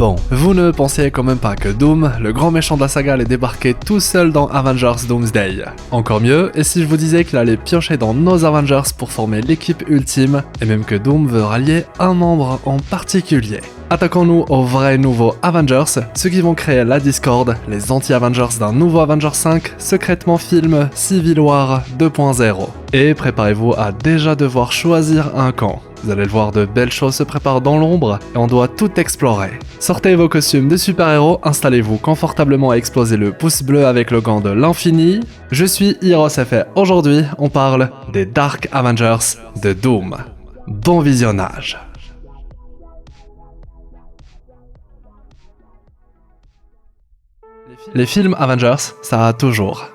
Bon, vous ne pensiez quand même pas que Doom, le grand méchant de la saga, allait débarquer tout seul dans Avengers Doomsday. Encore mieux, et si je vous disais qu'il allait piocher dans nos Avengers pour former l'équipe ultime, et même que Doom veut rallier un membre en particulier. Attaquons-nous aux vrais nouveaux Avengers, ceux qui vont créer la Discord, les anti-Avengers d'un nouveau Avengers 5, secrètement film Civil War 2.0. Et préparez-vous à déjà devoir choisir un camp. Vous allez le voir, de belles choses se préparent dans l'ombre et on doit tout explorer. Sortez vos costumes de super-héros, installez-vous confortablement et explosez le pouce bleu avec le gant de l'infini. Je suis HeroesFR. Aujourd'hui, on parle des Dark Avengers de Doom. Bon visionnage. Les films Avengers, ça a toujours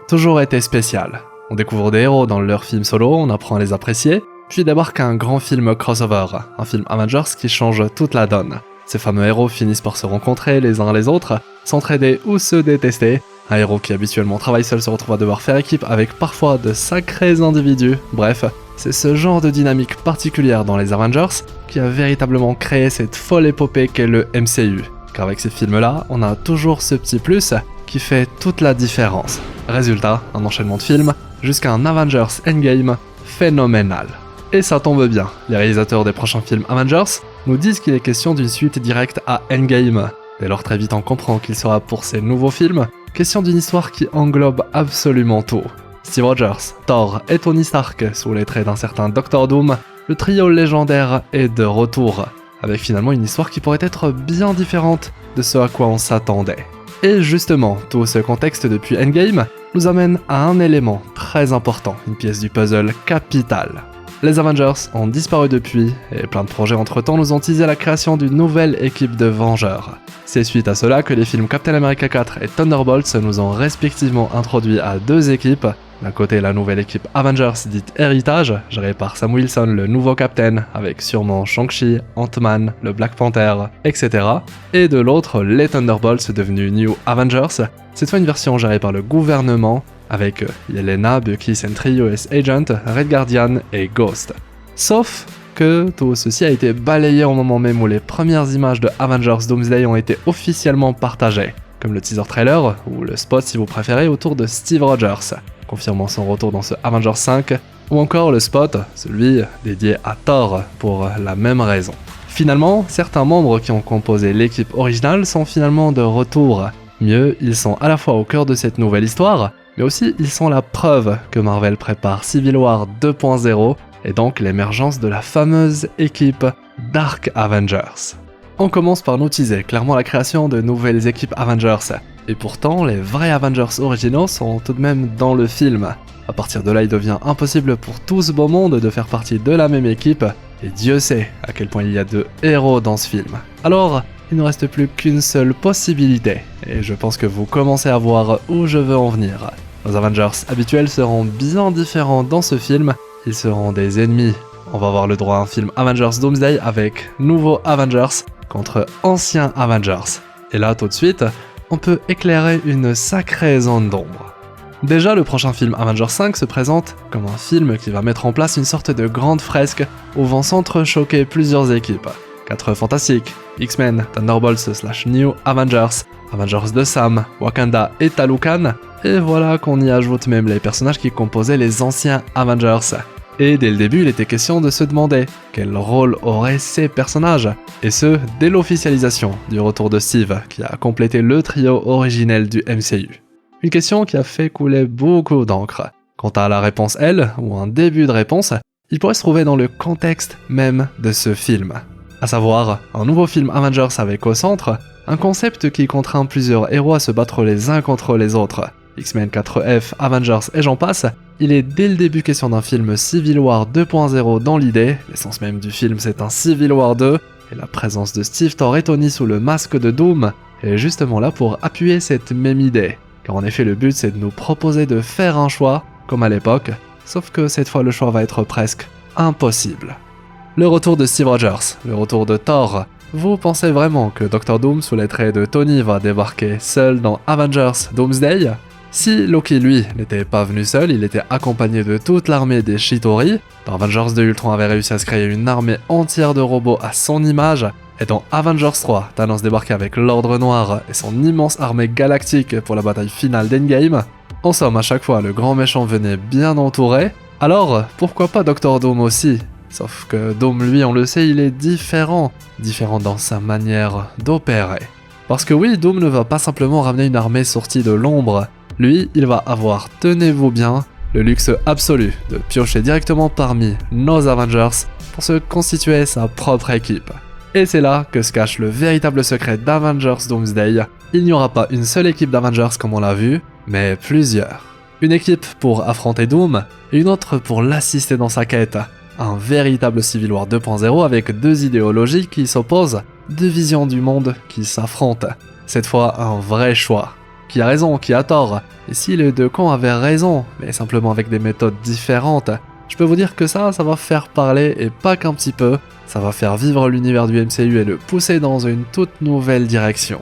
été spécial. On découvre des héros dans leurs films solo, on apprend à les apprécier, puis débarque un grand film crossover, un film Avengers qui change toute la donne. Ces fameux héros finissent par se rencontrer les uns les autres, s'entraider ou se détester. Un héros qui habituellement travaille seul se retrouve à devoir faire équipe avec parfois de sacrés individus. Bref, c'est ce genre de dynamique particulière dans les Avengers qui a véritablement créé cette folle épopée qu'est le MCU. Car avec ces films-là, on a toujours ce petit plus qui fait toute la différence. Résultat, un enchaînement de films jusqu'à un Avengers Endgame phénoménal. Et ça tombe bien, les réalisateurs des prochains films Avengers nous disent qu'il est question d'une suite directe à Endgame. Dès lors, très vite on comprend qu'il sera pour ces nouveaux films question d'une histoire qui englobe absolument tout. Steve Rogers, Thor et Tony Stark, sous les traits d'un certain Dr. Doom, le trio légendaire est de retour, avec finalement une histoire qui pourrait être bien différente de ce à quoi on s'attendait. Et justement, tout ce contexte depuis Endgame nous amène à un élément très important, une pièce du puzzle capitale. Les Avengers ont disparu depuis, et plein de projets entre-temps nous ont teasé la création d'une nouvelle équipe de Vengeurs. C'est suite à cela que les films Captain America 4 et Thunderbolts nous ont respectivement introduit à deux équipes. D'un côté, la nouvelle équipe Avengers dite Héritage, gérée par Sam Wilson, le nouveau Captain, avec sûrement Shang-Chi, Ant-Man, le Black Panther, etc. Et de l'autre, les Thunderbolts devenus New Avengers, cette fois une version gérée par le gouvernement, avec Yelena, Bucky Sentry, US Agent, Red Guardian et Ghost. Sauf que tout ceci a été balayé au moment même où les premières images de Avengers Doomsday ont été officiellement partagées, comme le teaser trailer, ou le spot si vous préférez, autour de Steve Rogers, confirmant son retour dans ce Avengers 5, ou encore le spot, celui dédié à Thor, pour la même raison. Finalement, certains membres qui ont composé l'équipe originale sont finalement de retour. Mieux, ils sont à la fois au cœur de cette nouvelle histoire, mais aussi ils sont la preuve que Marvel prépare Civil War 2.0 et donc l'émergence de la fameuse équipe Dark Avengers. On commence par nous teaser clairement la création de nouvelles équipes Avengers, et pourtant les vrais Avengers originaux sont tout de même dans le film. À partir de là, il devient impossible pour tout ce beau monde de faire partie de la même équipe, et Dieu sait à quel point il y a de héros dans ce film. Alors, il ne reste plus qu'une seule possibilité, et je pense que vous commencez à voir où je veux en venir. Nos Avengers habituels seront bien différents dans ce film, ils seront des ennemis. On va avoir le droit à un film Avengers Doomsday avec nouveaux Avengers contre anciens Avengers. Et là, tout de suite, on peut éclairer une sacrée zone d'ombre. Déjà, le prochain film Avengers 5 se présente comme un film qui va mettre en place une sorte de grande fresque où vont s'entrechoquer plusieurs équipes. 4 Fantastiques, X-Men, Thunderbolts / New Avengers, Avengers de Sam, Wakanda et Talokan, et voilà qu'on y ajoute même les personnages qui composaient les anciens Avengers. Et dès le début, il était question de se demander quel rôle auraient ces personnages, et ce, dès l'officialisation du retour de Steve, qui a complété le trio originel du MCU. Une question qui a fait couler beaucoup d'encre. Quant à la réponse elle, ou un début de réponse, il pourrait se trouver dans le contexte même de ce film. À savoir, un nouveau film Avengers avec au centre, un concept qui contraint plusieurs héros à se battre les uns contre les autres. X-Men 4F, Avengers et j'en passe, il est dès le début question d'un film Civil War 2.0 dans l'idée, l'essence même du film c'est un Civil War 2, et la présence de Steve, Thor et Tony sous le masque de Doom est justement là pour appuyer cette même idée. Car en effet le but c'est de nous proposer de faire un choix, comme à l'époque, sauf que cette fois le choix va être presque impossible. Le retour de Steve Rogers, le retour de Thor. Vous pensez vraiment que Dr. Doom sous les traits de Tony va débarquer seul dans Avengers Doomsday ? Si Loki lui n'était pas venu seul, il était accompagné de toute l'armée des Chitauri. Dans Avengers 2, Ultron avait réussi à se créer une armée entière de robots à son image, Et dans Avengers 3, Thanos débarquait avec l'Ordre Noir et son immense armée galactique pour la bataille finale d'Endgame. En somme, à chaque fois, le grand méchant venait bien entouré. Alors, pourquoi pas Doctor Doom aussi? Sauf que Doom, lui, on le sait, il est différent. Différent dans sa manière d'opérer. Parce que oui, Doom ne va pas simplement ramener une armée sortie de l'ombre. Lui, il va avoir, tenez-vous bien, le luxe absolu de piocher directement parmi nos Avengers pour se constituer sa propre équipe. Et c'est là que se cache le véritable secret d'Avengers Doomsday. Il n'y aura pas une seule équipe d'Avengers comme on l'a vu, mais plusieurs. Une équipe pour affronter Doom et une autre pour l'assister dans sa quête. Un véritable Civil War 2.0 avec deux idéologies qui s'opposent, deux visions du monde qui s'affrontent. Cette fois, un vrai choix. Qui a raison, qui a tort? Et si les deux camps avaient raison, mais simplement avec des méthodes différentes, je peux vous dire que ça va faire parler et pas qu'un petit peu, ça va faire vivre l'univers du MCU et le pousser dans une toute nouvelle direction.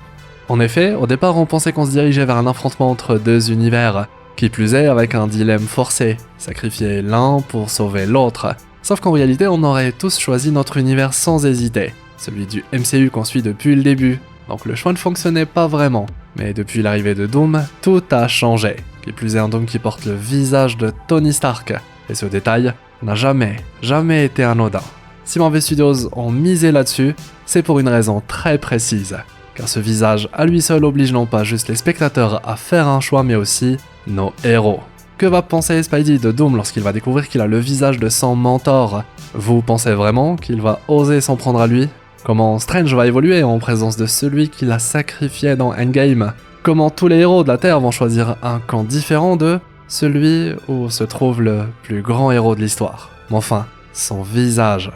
En effet, au départ on pensait qu'on se dirigeait vers un affrontement entre deux univers, qui plus est avec un dilemme forcé, sacrifier l'un pour sauver l'autre. Sauf qu'en réalité on aurait tous choisi notre univers sans hésiter, celui du MCU qu'on suit depuis le début, donc le choix ne fonctionnait pas vraiment. Mais depuis l'arrivée de Doom, tout a changé, qui plus est un Doom qui porte le visage de Tony Stark, et ce détail n'a jamais été anodin. Si Marvel Studios ont misé là-dessus, c'est pour une raison très précise, car ce visage à lui seul oblige non pas juste les spectateurs à faire un choix, mais aussi nos héros. Que va penser Spidey de Doom lorsqu'il va découvrir qu'il a le visage de son mentor? Vous pensez vraiment qu'il va oser s'en prendre à lui? Comment Strange va évoluer en présence de celui qui l'a sacrifié dans Endgame? Comment tous les héros de la Terre vont choisir un camp différent de celui où se trouve le plus grand héros de l'histoire? Mais enfin, son visage.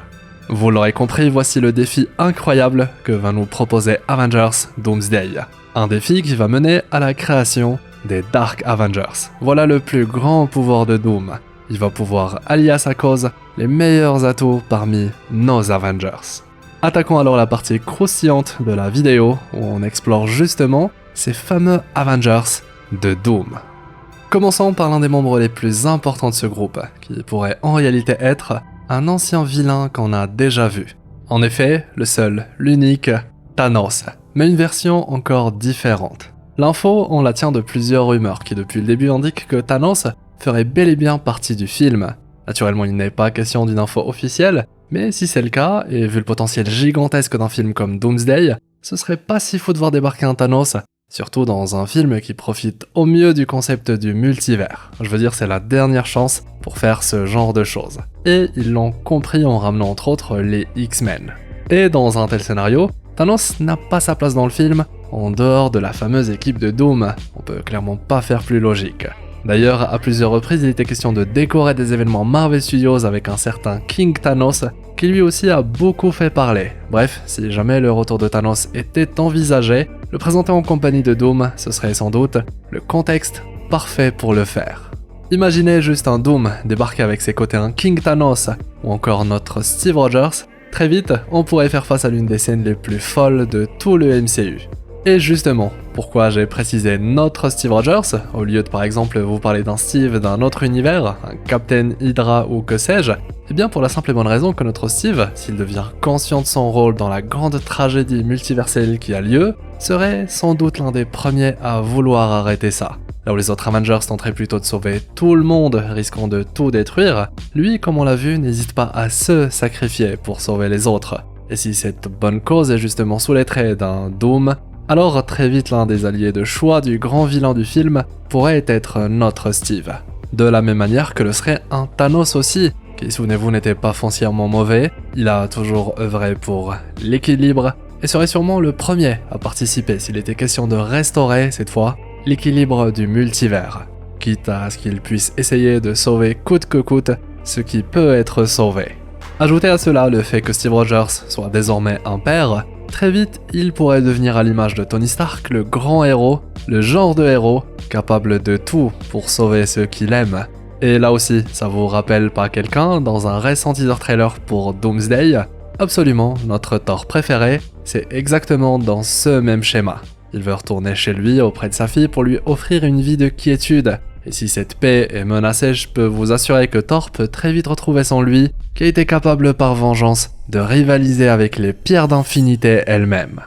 Vous l'aurez compris, voici le défi incroyable que va nous proposer Avengers Doomsday. Un défi qui va mener à la création des Dark Avengers. Voilà le plus grand pouvoir de Doom. Il va pouvoir allier à sa cause les meilleurs atouts parmi nos Avengers. Attaquons alors la partie croustillante de la vidéo où on explore justement ces fameux Avengers de Doom. Commençons par l'un des membres les plus importants de ce groupe, qui pourrait en réalité être un ancien vilain qu'on a déjà vu. En effet, le seul, l'unique, Thanos, mais une version encore différente. L'info, on la tient de plusieurs rumeurs qui depuis le début indiquent que Thanos ferait bel et bien partie du film. Naturellement, il n'est pas question d'une info officielle, mais si c'est le cas, et vu le potentiel gigantesque d'un film comme Doomsday, ce serait pas si fou de voir débarquer un Thanos, surtout dans un film qui profite au mieux du concept du multivers. Je veux dire, c'est la dernière chance pour faire ce genre de choses. Et ils l'ont compris en ramenant entre autres les X-Men. Et dans un tel scénario, Thanos n'a pas sa place dans le film, en dehors de la fameuse équipe de Doom. On peut clairement pas faire plus logique. D'ailleurs, à plusieurs reprises, il était question de décorer des événements Marvel Studios avec un certain King Thanos, qui lui aussi a beaucoup fait parler. Bref, si jamais le retour de Thanos était envisagé, le présenter en compagnie de Doom, ce serait sans doute le contexte parfait pour le faire. Imaginez juste un Doom débarquer avec ses côtés un King Thanos, ou encore notre Steve Rogers. Très vite, on pourrait faire face à l'une des scènes les plus folles de tout le MCU. Et justement, pourquoi j'ai précisé notre Steve Rogers, au lieu de par exemple vous parler d'un Steve d'un autre univers, un Captain Hydra ou que sais-je? Eh bien pour la simple et bonne raison que notre Steve, s'il devient conscient de son rôle dans la grande tragédie multiverselle qui a lieu, serait sans doute l'un des premiers à vouloir arrêter ça. Là où les autres Avengers tenteraient plutôt de sauver tout le monde, risquant de tout détruire, lui, comme on l'a vu, n'hésite pas à se sacrifier pour sauver les autres. Et si cette bonne cause est justement sous les traits d'un Doom, alors très vite l'un des alliés de choix du grand vilain du film pourrait être notre Steve. De la même manière que le serait un Thanos aussi, qui souvenez-vous n'était pas foncièrement mauvais, il a toujours œuvré pour l'équilibre, et serait sûrement le premier à participer s'il était question de restaurer, cette fois, l'équilibre du multivers, quitte à ce qu'il puisse essayer de sauver coûte que coûte ce qui peut être sauvé. Ajoutez à cela le fait que Steve Rogers soit désormais un père, très vite, il pourrait devenir à l'image de Tony Stark le grand héros, le genre de héros capable de tout pour sauver ceux qu'il aime. Et là aussi, ça vous rappelle pas quelqu'un dans un récent teaser trailer pour Doomsday? Absolument, notre Thor préféré, c'est exactement dans ce même schéma. Il veut retourner chez lui auprès de sa fille pour lui offrir une vie de quiétude. Et si cette paix est menacée, je peux vous assurer que Thor peut très vite retrouver son lui, qui a été capable par vengeance de rivaliser avec les pierres d'infinité elles-mêmes.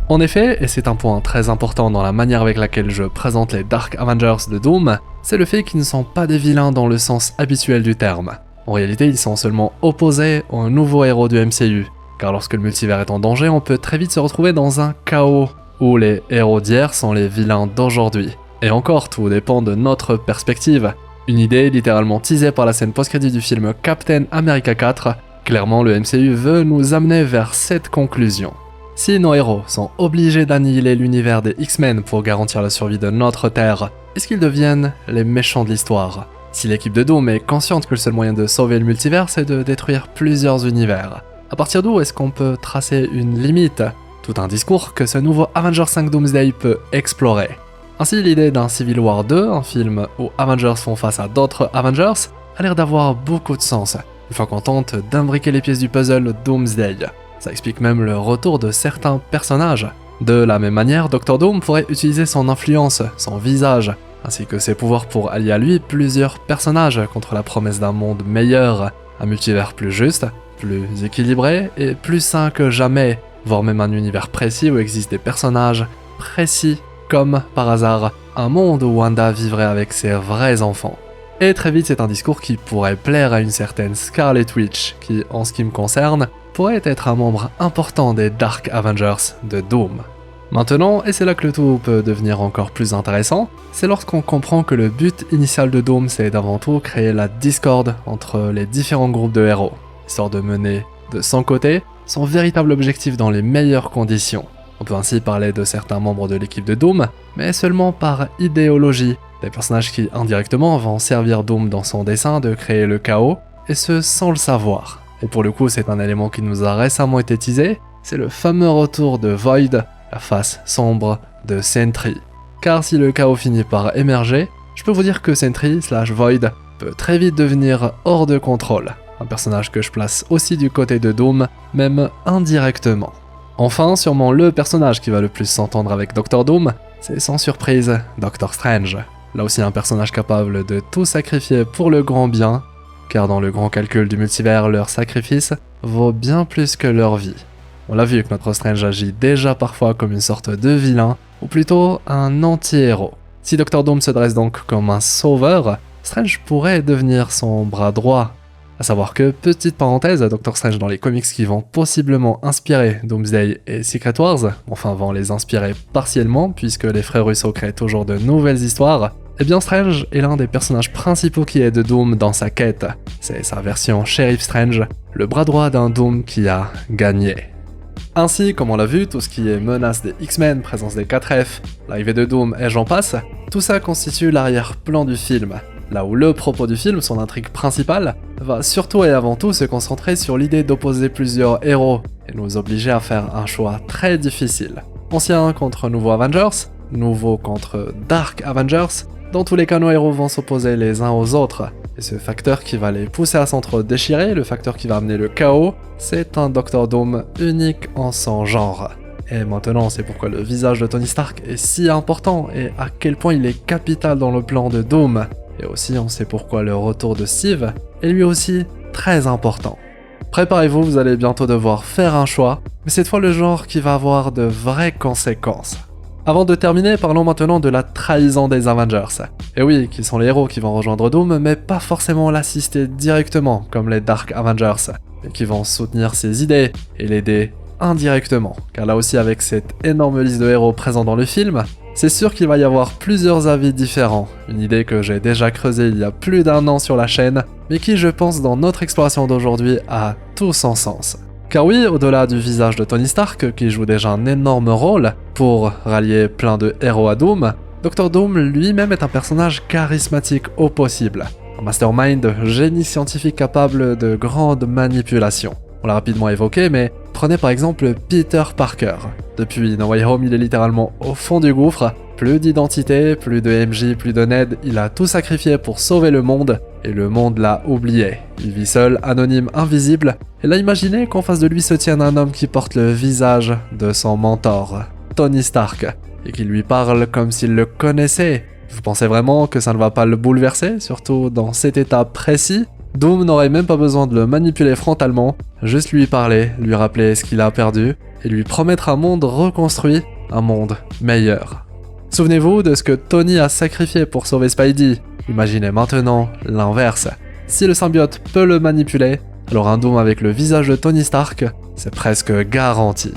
En effet, et c'est un point très important dans la manière avec laquelle je présente les Dark Avengers de Doom, c'est le fait qu'ils ne sont pas des vilains dans le sens habituel du terme. En réalité, ils sont seulement opposés aux nouveaux héros du MCU, car lorsque le multivers est en danger, on peut très vite se retrouver dans un chaos, où les héros d'hier sont les vilains d'aujourd'hui. Et encore, tout dépend de notre perspective. Une idée littéralement teasée par la scène post-crédit du film Captain America 4, clairement le MCU veut nous amener vers cette conclusion. Si nos héros sont obligés d'annihiler l'univers des X-Men pour garantir la survie de notre Terre, est-ce qu'ils deviennent les méchants de l'histoire? Si l'équipe de Doom est consciente que le seul moyen de sauver le multivers c'est de détruire plusieurs univers, à partir d'où est-ce qu'on peut tracer une limite? Tout un discours que ce nouveau Avengers 5 Doomsday peut explorer. Ainsi, l'idée d'un Civil War 2, un film où Avengers font face à d'autres Avengers, a l'air d'avoir beaucoup de sens, une fois qu'on tente d'imbriquer les pièces du puzzle Doomsday. Ça explique même le retour de certains personnages. De la même manière, Dr. Doom pourrait utiliser son influence, son visage, ainsi que ses pouvoirs pour allier à lui plusieurs personnages contre la promesse d'un monde meilleur, un multivers plus juste, plus équilibré et plus sain que jamais, voire même un univers précis où existent des personnages précis, comme par hasard, un monde où Wanda vivrait avec ses vrais enfants. Et très vite, c'est un discours qui pourrait plaire à une certaine Scarlet Witch, qui, en ce qui me concerne, pourrait être un membre important des Dark Avengers de Doom. Maintenant, et c'est là que le tout peut devenir encore plus intéressant, c'est lorsqu'on comprend que le but initial de Doom c'est d'avant tout créer la discorde entre les différents groupes de héros, histoire de mener de son côté son véritable objectif dans les meilleures conditions. On peut ainsi parler de certains membres de l'équipe de Doom, mais seulement par idéologie, des personnages qui indirectement vont servir Doom dans son dessein de créer le chaos, et ce sans le savoir. Et pour le coup, c'est un élément qui nous a récemment été teasé, c'est le fameux retour de Void, la face sombre de Sentry. Car si le chaos finit par émerger, je peux vous dire que Sentry/Void peut très vite devenir hors de contrôle. Un personnage que je place aussi du côté de Doom, même indirectement. Enfin, sûrement le personnage qui va le plus s'entendre avec Dr. Doom, c'est sans surprise Doctor Strange. Là aussi un personnage capable de tout sacrifier pour le grand bien, car dans le grand calcul du multivers, leur sacrifice vaut bien plus que leur vie. On l'a vu que notre Strange agit déjà parfois comme une sorte de vilain, ou plutôt un anti-héros. Si Dr. Doom se dresse donc comme un sauveur, Strange pourrait devenir son bras droit. A savoir que, petite parenthèse, Doctor Strange dans les comics qui vont possiblement inspirer Doomsday et Secret Wars, enfin vont les inspirer partiellement puisque les frères Russo créent toujours de nouvelles histoires, eh bien Strange est l'un des personnages principaux qui aide Doom dans sa quête. C'est sa version Sheriff Strange, le bras droit d'un Doom qui a gagné. Ainsi, comme on l'a vu, tout ce qui est menace des X-Men, présence des 4F, l'arrivée de Doom et j'en passe, tout ça constitue l'arrière-plan du film. Là où le propos du film, son intrigue principale, va surtout et avant tout se concentrer sur l'idée d'opposer plusieurs héros et nous obliger à faire un choix très difficile. Anciens contre nouveaux Avengers, nouveaux contre Dark Avengers, dans tous les cas nos héros vont s'opposer les uns aux autres. Et ce facteur qui va les pousser à s'entre-déchirer, le facteur qui va amener le chaos, c'est un Dr. Doom unique en son genre. Et maintenant, c'est pourquoi le visage de Tony Stark est si important et à quel point il est capital dans le plan de Doom. Et aussi, on sait pourquoi le retour de Steve est lui aussi très important. Préparez-vous, vous allez bientôt devoir faire un choix, mais cette fois le genre qui va avoir de vraies conséquences. Avant de terminer, parlons maintenant de la trahison des Avengers. Et oui, qui sont les héros qui vont rejoindre Doom, mais pas forcément l'assister directement, comme les Dark Avengers, mais qui vont soutenir ses idées et l'aider indirectement. Car là aussi, avec cette énorme liste de héros présents dans le film, c'est sûr qu'il va y avoir plusieurs avis différents, une idée que j'ai déjà creusée il y a plus d'1 an sur la chaîne, mais qui je pense dans notre exploration d'aujourd'hui a tout son sens. Car oui, au-delà du visage de Tony Stark, qui joue déjà un énorme rôle pour rallier plein de héros à Doom, Dr. Doom lui-même est un personnage charismatique au possible, un mastermind, génie scientifique capable de grandes manipulations. On l'a rapidement évoqué, mais prenez par exemple Peter Parker. Depuis No Way Home, il est littéralement au fond du gouffre, plus d'identité, plus de MJ, plus de Ned, il a tout sacrifié pour sauver le monde, et le monde l'a oublié. Il vit seul, anonyme, invisible, et là imaginez qu'en face de lui se tienne un homme qui porte le visage de son mentor, Tony Stark, et qui lui parle comme s'il le connaissait. Vous pensez vraiment que ça ne va pas le bouleverser, surtout dans cet état précis ? Doom n'aurait même pas besoin de le manipuler frontalement, juste lui parler, lui rappeler ce qu'il a perdu, et lui promettre un monde reconstruit, un monde meilleur. Souvenez-vous de ce que Tony a sacrifié pour sauver Spidey. Imaginez maintenant l'inverse. Si le symbiote peut le manipuler, alors un Doom avec le visage de Tony Stark, c'est presque garanti.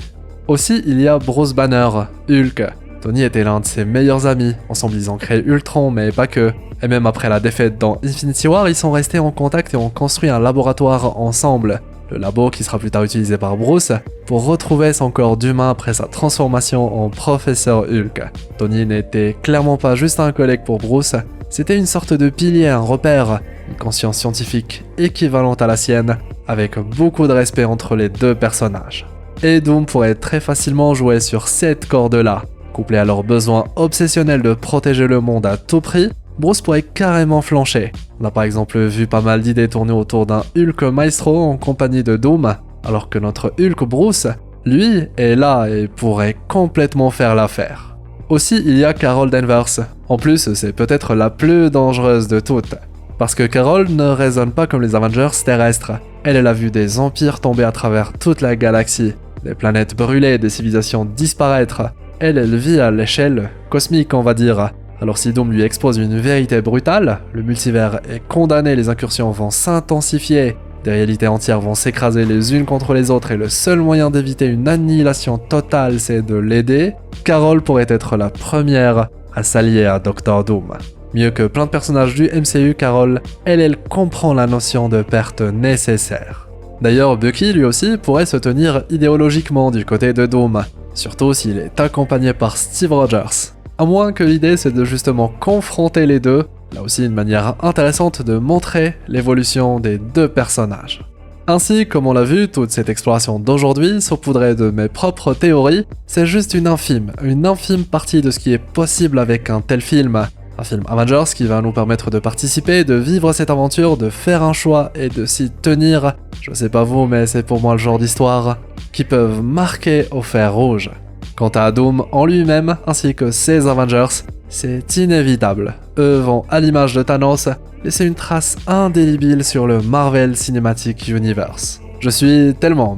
Aussi, il y a Bruce Banner, Hulk. Tony était l'un de ses meilleurs amis, ensemble ils ont créé Ultron, mais pas que. Et même après la défaite dans Infinity War, ils sont restés en contact et ont construit un laboratoire ensemble. Le labo qui sera plus tard utilisé par Bruce pour retrouver son corps d'humain après sa transformation en Professeur Hulk. Tony n'était clairement pas juste un collègue pour Bruce, c'était une sorte de pilier, un repère, une conscience scientifique équivalente à la sienne, avec beaucoup de respect entre les deux personnages. Et Doom pourrait très facilement jouer sur cette corde-là. Couplé à leur besoin obsessionnel de protéger le monde à tout prix, Bruce pourrait carrément flancher. On a par exemple vu pas mal d'idées tourner autour d'un Hulk maestro en compagnie de Doom, alors que notre Hulk Bruce, lui, est là et pourrait complètement faire l'affaire. Aussi, il y a Carol Danvers. En plus, c'est peut-être la plus dangereuse de toutes. Parce que Carol ne raisonne pas comme les Avengers terrestres. Elle a vu des empires tomber à travers toute la galaxie, des planètes brûler, des civilisations disparaître. Elle vit à l'échelle cosmique, on va dire. Alors si Doom lui expose une vérité brutale, le multivers est condamné, les incursions vont s'intensifier, des réalités entières vont s'écraser les unes contre les autres et le seul moyen d'éviter une annihilation totale, c'est de l'aider, Carol pourrait être la première à s'allier à Dr. Doom. Mieux que plein de personnages du MCU, Carol, elle comprend la notion de perte nécessaire. D'ailleurs, Bucky lui aussi pourrait se tenir idéologiquement du côté de Doom, surtout s'il est accompagné par Steve Rogers. À moins que l'idée c'est de justement confronter les deux, là aussi une manière intéressante de montrer l'évolution des deux personnages. Ainsi, comme on l'a vu, toute cette exploration d'aujourd'hui, saupoudrée de mes propres théories, c'est juste une infime partie de ce qui est possible avec un tel film. Un film Avengers qui va nous permettre de participer, de vivre cette aventure, de faire un choix et de s'y tenir. Je sais pas vous, mais c'est pour moi le genre d'histoire qui peuvent marquer au fer rouge. Quant à Doom en lui-même, ainsi que ses Avengers, c'est inévitable. Eux vont, à l'image de Thanos, laisser une trace indélébile sur le Marvel Cinematic Universe. Je suis tellement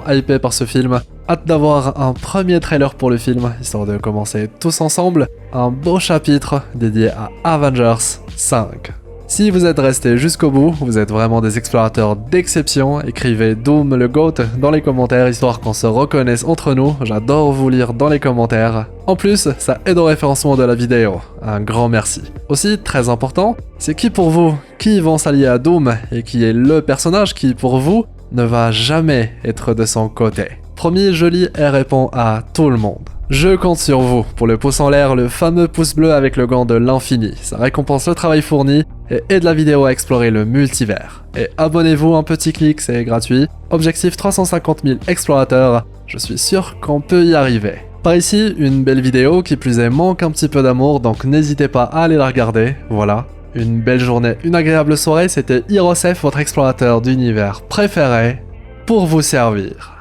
hypé par ce film. Hâte d'avoir un premier trailer pour le film, histoire de commencer tous ensemble un beau chapitre dédié à Avengers 5. Si vous êtes restés jusqu'au bout, vous êtes vraiment des explorateurs d'exception, écrivez Doom le GOAT dans les commentaires histoire qu'on se reconnaisse entre nous, j'adore vous lire dans les commentaires. En plus, ça aide au référencement de la vidéo, un grand merci. Aussi, très important, c'est qui pour vous, qui vont s'allier à Doom et qui est le personnage qui pour vous ne va jamais être de son côté. Promis, je lis et réponds à tout le monde. Je compte sur vous pour le pouce en l'air, le fameux pouce bleu avec le gant de l'infini. Ça récompense le travail fourni et aide la vidéo à explorer le multivers. Et abonnez-vous, un petit clic, c'est gratuit. Objectif 350 000 explorateurs, je suis sûr qu'on peut y arriver. Par ici, une belle vidéo qui plus est manque un petit peu d'amour, donc n'hésitez pas à aller la regarder, voilà. Une belle journée, une agréable soirée, c'était Hirosef, votre explorateur d'univers préféré, pour vous servir.